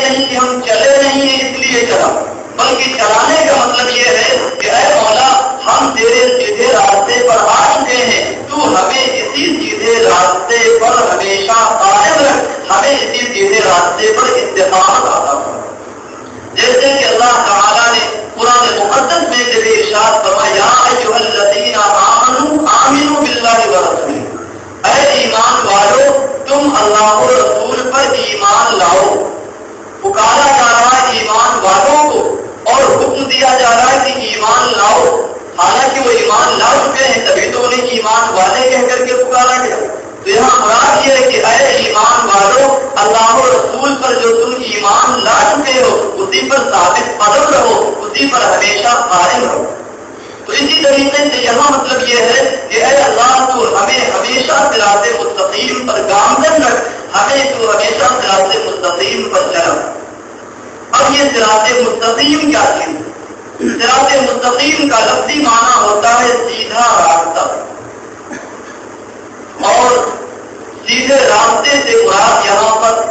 نہیں کہ ہم چلے نہیں ہیں اس لیے چلا، بلکہ چلانے کا مطلب یہ ہے کہ اے مولا ہم تیرے سیدھے راستے پر آ چکے ہیں، تو ہمیں اسی سیدھے راستے پر ہمیشہ قائم رکھ، ہمیں اسی سیدھے راستے پر استقامت عطا فرما۔ جیسے کہ اللہ تعالیٰ نے قرآن مقدس میں جب ارشاد فرمایا یا ایھا الذین آمنوا آمنوا باللہ ورسولہ، اے ایمان والو تم اللہ و رسول پر ایمان لاؤ۔ پکارا جا رہا ہے ایمان والوں کو اور حکم دیا جا رہا ہے کہ ایمان لاؤ، حالانکہ وہ ایمان لا چکے ہیں تبھی تو انہیں ایمان والے کہہ کر کے پکارا گیا۔ تو یہاں مراد یہ ہے کہ اے ایمان والو اللہ و رسول پر جو تم ایمان لا چکے ہو اسی پر ثابت قدم رہو، اسی پر ہمیشہ قائم رہو۔ تو اسی طریقے سے یہاں مطلب یہ ہے کہ اے اللہ تو ہمیں ہمیشہ صراط مستقیم پر گامزن رکھ، ہمیں تو ہمیشہ صراط مستقیم پر چلا۔ اب یہ صراط مستقیم کیا چیز؟ صراط مستقیم کا لفظی معنی ہوتا ہے سیدھا راستہ، اور سیدھے راستے سے مراد یہاں پر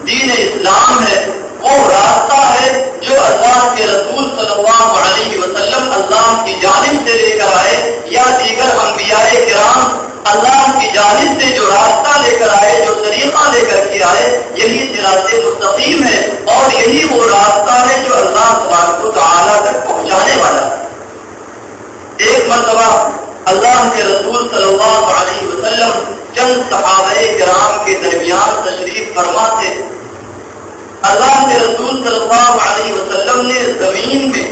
دین اسلام ہے، وہ راستہ ہے جو اللہ کے رسول صلی اللہ علیہ وسلم اللہ کی جانب سے لے کر آئے، یا دیگر انبیاء کرام اللہ کی جانب سے جو راستہ لے کر آئے، جو طریقہ لے کر کے آئے، یہی صراط مستقیم ہے، اور یہی وہ راستہ ہے جو اللہ تبارک و تعالیٰ تک پہنچانے والا ہے۔ ایک مرتبہ اللہ کے رسول صلی اللہ علیہ وسلم چند صحابہ کرام کے درمیان تشریف فرما تھے۔ اللہ کے رسول صلی اللہ علیہ وسلم نے زمین میں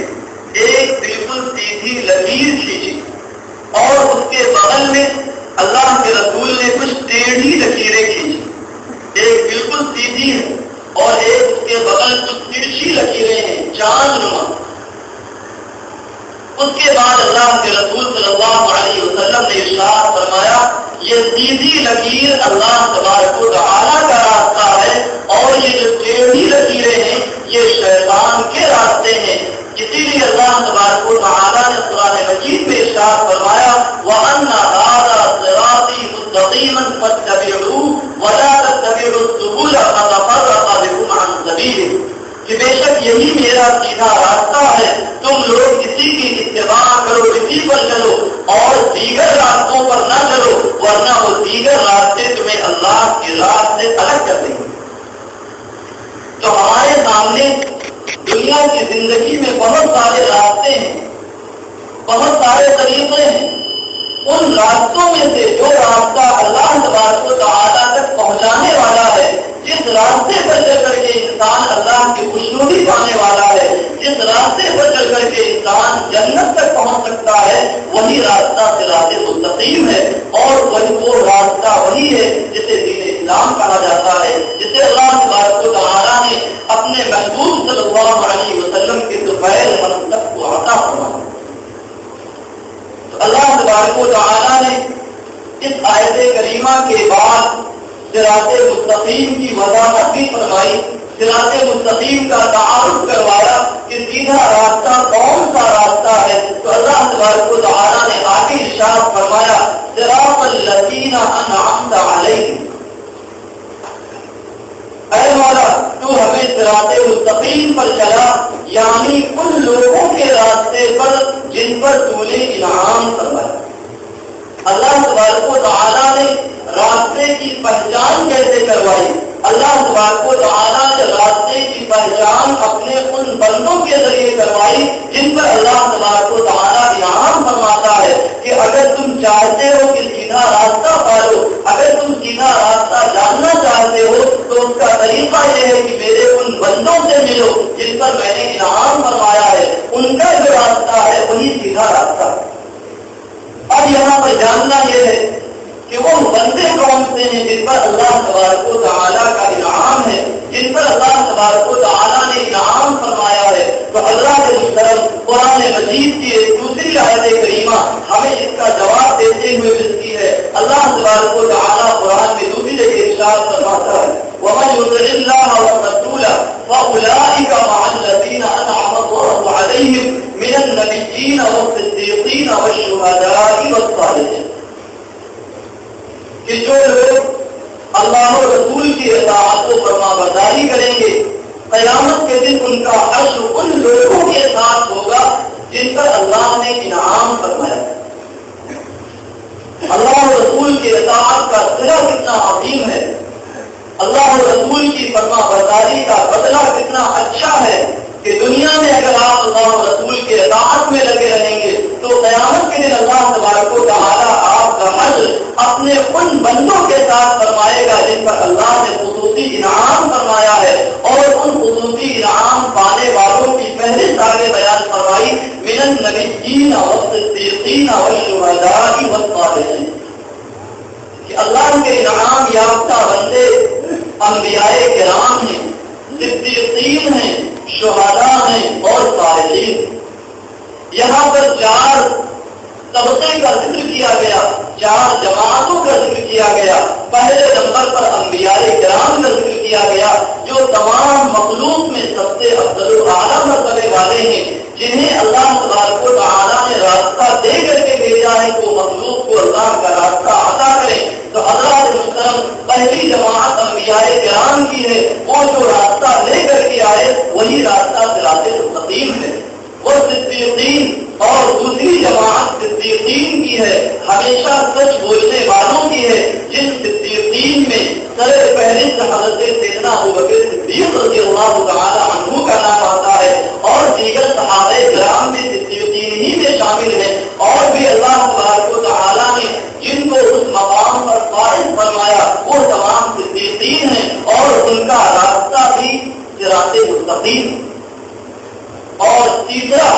ایک بالکل سیدھی لکیر کھینچی، اور اس کے بغل میں اللہ کے رسول نے کچھ ٹیڑھی لکیریں کھینچی، ایک بالکل سیدھی ہے اور ایک اس کے بغل کچھ ترچھی لکیریں ہیں چاند نما۔ اس کے بعد اللہ کے رسول صلی اللہ علیہ وسلم نے ارشاد فرمایا یہ سیدھی لکیر اللہ تبارک و تعالیٰ کا راستہ ہے، اور یہ جو ٹیڑھی لکیریں ہیں یہ شیطان کے راستے ہیں۔ اسی لیے اللہ تبارک و تعالیٰ نے قرآن مجید میں ارشاد فرمایا وَأَنَّ هَٰذَا صِرَاطِي مُسْتَقِيمًا فَاتَّبِعُوهُ وَلَا تَتَّبِعُوا السُّبُلَ فَتَفَرَّقَ بِكُمْ عَن سَبِيلِهِ، کہ بے شک یہی میرا سیدھا راستہ ہے، تم لوگ اسی کی اتباع کرو، اسی پر چلو، اور دیگر راستوں پر نہ چلو، ورنہ وہ دیگر راستے تمہیں اللہ کی راہ سے الگ کر دیں گے۔ تو ہمارے سامنے دنیا کی زندگی میں بہت سارے راستے ہیں، بہت سارے طریقے ہیں، ان راستوں میں سے جو راستہ اللہ تبارک و تعالیٰ تک پہنچانے والا ہے، جس راستے پر چل کر کے انسان اللہ کی خوشنودی پانے والا ہے، جس راستے پر چل کر کے انسان جنت تک پہنچ سکتا ہے، وہی راستہ صراط مستقیم ہے، اور وہی وہ راستہ وہی ہے جسے دین اسلام کہا جاتا ہے، جسے اللہ تبارک و تعالیٰ نے اپنے محبوب صلی اللہ علیہ وسلم کے طفیل منصب کو عطا فرمایا۔ اللہ تبارک و تعالیٰ نے اس آیت کریمہ کے بعد صراط مستقیم کی وضاحت بھی فرمائی، صراط مستقیم کا تعارف کروایا کہ سیدھا راستہ کون سا راستہ ہے۔ تو اللہ تبارک و تعالیٰ نے آگے ارشاد فرمایا صراط الذین انعمت علیہم، اے مولا تو ہمیں صراط مستقیم پر چلا، یعنی ان لوگوں کے راستے پر جن پر تو نے انعام فرمایا۔ اللہ تبارک و تعالیٰ نے راستے کی پہچان کیسے کروائی؟ اللہ تبارک و تعالیٰ نے راستے کی پہچان اپنے ان بندوں کے ذریعے کروائی جن پر اللہ تبارک و تعالیٰ انعام فرماتا ہے کہ اگر تم چاہتے ہو کہ سیدھا راستہ پالو، اگر تم سیدھا راستہ جاننا چاہتے ہو تو اس کا طریقہ یہ ہے کہ میرے ان بندوں سے ملو جن پر میں نے انعام فرمایا ہے، ان کا جو راستہ ہے وہی سیدھا راستہ ہے۔ اب یہاں پر جاننا یہ ہے کہ وہ بندے کون سے ہیں جن پر اللہ تبارک و تعالیٰ کا انعام ہے، جن پر اللہ تبارک و تعالیٰ نے انعام فرمایا ہے۔ تو اللہ کے محترم قرآن مجید کی ایک دوسری آیت کریمہ ہمیں اس کا جواب دیتے ہوئے ملتی ہے۔ اللہ تبارک و تعالیٰ قرآن میں دوسری جگہ ارشاد فرماتا ہے وَمَن يُطِعِ اللَّهَ وَالرَّسُولَ فَأُولَٰئِكَ مَعَ الَّذِينَ أَنْعَمَ اللَّهُ عَلَيْهِم مِّنَ النَّبِيِّينَ وَالصِّدِّيقِينَ وَالشُّهَدَاءِ وَالصَّالِحِينَ، کہ جو لوگ اللہ و رسول کی اطاعت و فرما برداری کریں گے، قیامت کے دن ان کا حشر ان لوگوں کے ساتھ ہوگا جن پر اللہ نے انعام فرمایا. اللہ اور رسول کے اطاعت کا صلہ کتنا عظیم ہے، اللہ اور رسول کی فرما برداری کا بدلہ کتنا اچھا ہے کہ دنیا میں اگر آپ اللہ اور رسول کے اطاعت میں لگے رہیں گے تو قیامت کے دن اللہ تبارک و تعالیٰ آپ کا حشر اپنے ان بندوں کے ساتھ فرمائے گا جن پر اللہ نے خصوصی انعام فرمایا ہے، اور ان خصوصی انعام پانے والوں کی فہرست آگے بیان فرمائی، من النبیین والصدیقین والشہداء والصالحین، کہ اللہ کے انعام یافتہ بندے انبیاء کرام ہیں، صدیقین ہیں، شہداء ہیں اور صالحین. یہاں پر 4 طبقے کا ذکر کیا گیا، 4 جماعتوں کا ذکر کیا گیا. پہلے نمبر پر انبیاء کرام کا ذکر کیا گیا جو تمام مخلوق میں سب سے افضل و اعلیٰ مرتبے والے ہیں، جنہیں اللہ تبارک و تعالیٰ نے راستہ دے کر کے بھیجا ہے کہ وہ مخلوق کو اللہ کا راستہ عطا کرے. تو حضرات محترم، پہلی جماعت انبیاء کرام کی ہے، وہ جو راستہ لے کر کے آئے وہی راستہ صراط مستقیم ہے. وہ صدیقین اور دوسری جماعت صدیقین کی ہے، ہمیشہ سچ بولنے والوں کی ہے، جن صدیقین میں سر فہرست حضرت سیدنا ابوبکر صدیق رضی اللہ تعالی عنہ کا نام آتا ہے، اور دیگر صحابہ کرام بھی صدیقین ہی میں شامل ہیں. اور بھی اللہ تبارک و تعالیٰ نے جن کو اس مقام پر فائز فرمایا وہ تمام صدیقین ہیں، اور ان کا راستہ بھی صراط مستقیم. اور تیسرا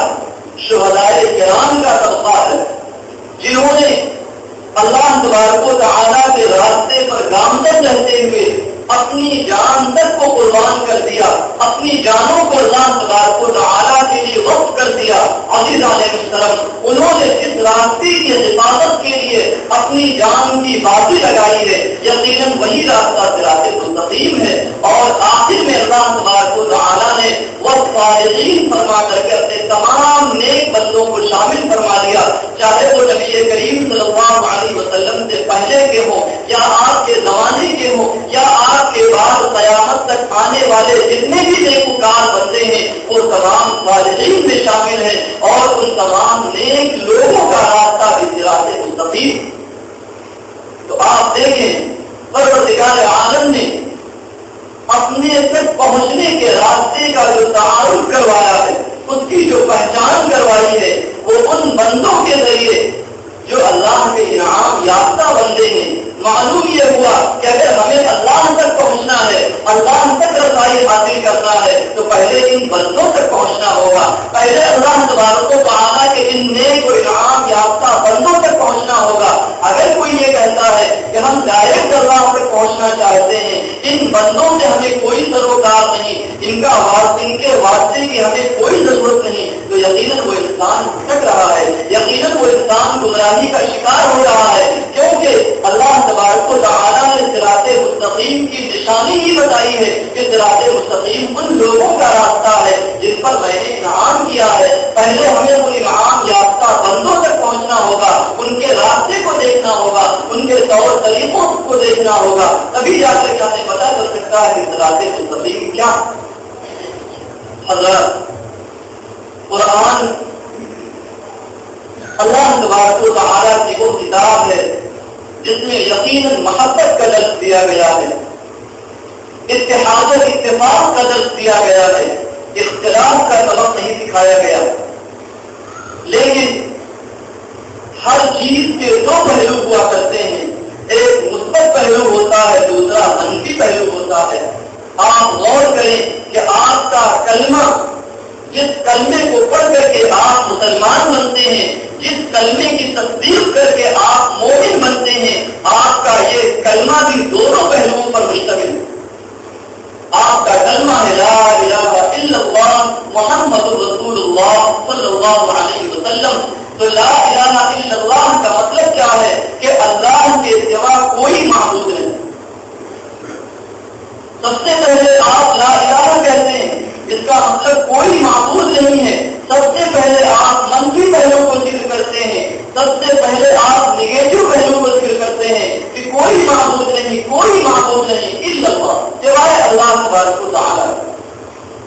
شہداء کرام کا طبقہ ہے، جنہوں نے اللہ تبارک و تعالیٰ کے راستے پر گامزن رہتے ہوئے اپنی جان تک کو قربان کر دیا، اپنی جانوں کو اللہ تبارک و تعالیٰ کے لیے وقف کر دیا. عزیزان محترم، انہوں نے جس راستے کی حفاظت کے لیے اپنی جان کی بازی لگائی ہے، یقیناً وہی راستہ صراط مستقیم ہے. اور آخر میں اللہ تبارک و تعالیٰ نے والصالحین فرما کر کے اپنے تمام نیک بندوں کو شامل فرما دیا، چاہے وہ نبی کریم صلی اللہ علیہ وسلم سے پہلے کے ہوں یا آپ کے زمانے کے ہوں یا آپ کے بعد قیامت تک آنے والے جتنے بھی نیکوکار بندے ہیں وہ تمام صالحین میں شامل ہیں، اور ان تمام نیک لوگوں کا راستہ بھی صراط مستقیم. تو آپ دیکھیں پروردگار عالم نے اپنے تک پہنچنے کے راستے کا جو تعارف کروایا ہے، اس کی جو پہچان کروائی ہے، وہ ان بندوں کے ذریعے جو اللہ کے انعام یافتہ بندے ہیں. معلوم یہ ہوا کہ اگر ہمیں اللہ تک پہنچنا ہے، اللہ تک رسائی حاصل کرنا ہے، تو پہلے ان بندوں تک پہنچنا ہوگا. پہلے اللہ تبارک و تعالیٰ کے ان نیک و انعام یافتہ بندوں تک پہنچنا ہوگا. اگر کوئی یہ کہتا ہے کہ ہم ڈائریکٹ اللہ تک پہنچنا چاہتے ہیں، ان بندوں سے ہمیں کوئی سروکار نہیں، ان کے واسطے کی ہمیں کوئی ضرورت نہیں، تو یقیناً وہ انسان بھٹک رہا ہے، یقیناً وہ انسان گمراہی کا شکار ہو رہا ہے. کیونکہ اللہ تبارک و تعالیٰ نے صراط مستقیم کی نشانی ہی بتائی ہے کہ صراط مستقیم ان لوگوں کا راستہ ہے جن پر میں نے انعام کیا ہے. پہلے ہمیں وہ انعام یافتہ بندوں تک پہنچنا ہوگا، ان کے راستے کو دیکھنا ہوگا، ان کے طور طریقوں کو دیکھنا ہوگا، تبھی جا کر ہمیں پتہ چل سکتا ہے کہ صراط مستقیم کیا. حضرت قرآن اللہ تبارک و تعالیٰ کی وہ کتاب ہے جس میں یقیناً محبت کا درس دیا گیا ہے، اتحاد و اتفاق کا درس دیا گیا ہے، اختلاف کا سبق نہیں سکھایا گیا. لیکن ہر چیز کے 2 پہلو ہوا کرتے ہیں، ایک مثبت پہلو ہوتا ہے، دوسرا منفی پہلو ہوتا ہے. آپ غور کریں کہ آپ کا کلمہ، جس کلمے کو پڑھ کر کے آپ مسلمان بنتے ہیں، جس کلمے کی تصدیق کر کے آپ مومن بنتے ہیں، آپ کا یہ کلمہ بھی دونوں پہلوؤں پر مشتمل ہے. آپ کا کلمہ ہے لا الہ الا اللہ محمد رسول اللہ صلی اللہ علیہ وسلم. تو لا الہ الا اللہ کا مطلب کیا ہے کہ اللہ کے سوا کوئی معبود نہیں. سب سے پہلے آپ لا الہ کہتے ہیں، اس کا مطلب کوئی معبود نہیں ہے. سب سے پہلے آپ منفی پہلو کو ذکر کرتے ہیں، سب سے پہلے آپ نگیٹو پہلو کو ذکر کرتے ہیں کہ کوئی معبود نہیں، کوئی معبود نہیں الا اللہ، سوائے اللہ تبارک و تعالیٰ.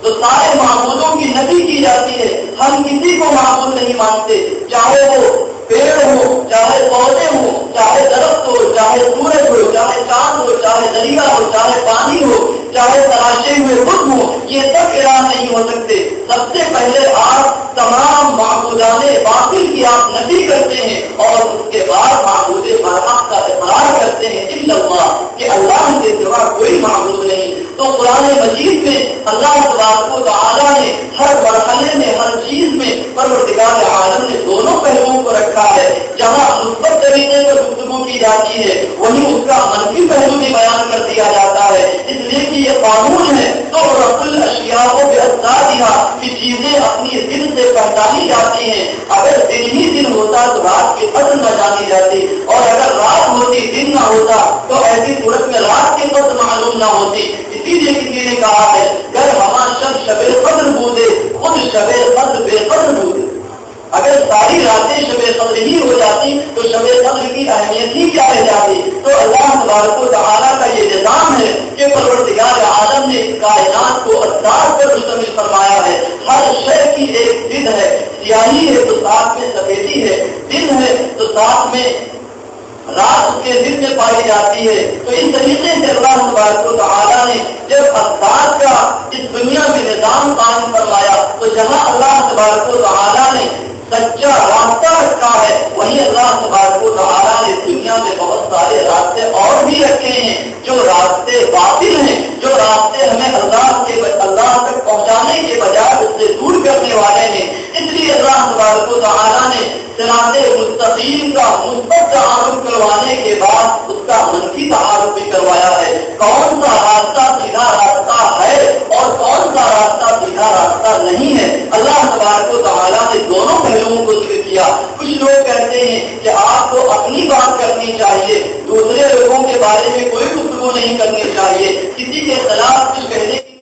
تو سارے معبودوں کی نفی کی جاتی ہے. ہم کسی کو معبود نہیں مانتے، چاہے وہ پیڑ ہو، چاہے پودے ہو، چاہے درخت ہو، چاہے سورج ہو، چاہے چاند ہو، چاہے دریا ہو، چاہے پانی ہو، چاہے تراشے ہوئے بت ہو، یہ سب الہ نہیں ہو سکتے. سب سے پہلے آپ تمام معبودان باطل کی آپ نفی کرتے ہیں اور اس کے بعد معبود برحق کا اقرار کرتے ہیں الا اللہ، کہ اللہ کے سوا کوئی معبود نہیں. تو قرآن مجید میں اللہ تبارک و تعالیٰ نے ہر مرحلے میں، ہر چیز میں پروردگار عالم نے دونوں پہلوؤں کو رکھا ہے. جہاں مثبت طریقے پر گفتگو کی جاتی ہے وہیں اس کا منفی پہلو بھی بیان کر دیا جاتا ہے. اس لیے کہ یہ قانون ہے تو رب الاشیاء بأسبابها کی چیزیں اپنی دن سے پہچانی جاتی ہیں. اگر دن ہی دن ہوتا تو رات کے قدر نہ جانی جاتی، اور اگر رات ہوتی دن نہ ہوتا تو ایسی صورت میں رات کے قدر معلوم نہ ہوتی. اسی لیے کسی نے کہا ہے گر ہما شب قدر بودے خود شب قدر بے قدر بودے. اگر ساری راتیں شب قدر ہی ہو جاتی تو شب قدر کی اہمیت ہی کیا رہ جاتی. تو اللہ تبارک و تعالیٰ کا یہ نظام ہے کہ پروردگار عالم نے کائنات کو اسرار پر مشتمل فرمایا ہے. ہر شے کی ایک دن ہے، سیاہی ہے تو ساتھ میں سفیدی ہے، دن ہے تو ساتھ میں رات اس کے دن میں پائی جاتی ہے. تو اس طریقے سے اللہ تبارک و تعالیٰ نے جب اسباب کا اس دنیا میں نظام قائم فرمایا تو جہاں اللہ تبارک و تعالیٰ نے سچا راستہ رکھا ہے وہیں اللہ تبارک و تعالیٰ نے دنیا میں بہت سارے راستے اور بھی رکھے ہیں جو راستے باطل ہیں، جو راستے ہمیں اللہ تک پہنچانے کے بجائے اس سے دور کرنے والے ہیں. اس لیے اللہ تبارک و تعالیٰ نے صراط مستقیم کا مثبت تعارف کروانے کے بعد اس کا منفی تعارف بھی کروایا ہے. کون سا راستہ سیدھا راستہ ہے اور کون سا راستہ سیدھا راستہ نہیں ہے، اللہ تبارک و تعالیٰ نے دونوں پہلوؤں کو ذکر کیا. کچھ لوگ کہتے ہیں کہ آپ کو اپنی بات کرنی چاہیے، دوسرے لوگوں کے بارے میں کوئی گفتگو نہیں کرنی چاہیے، کسی کے خلاف کچھ کہنے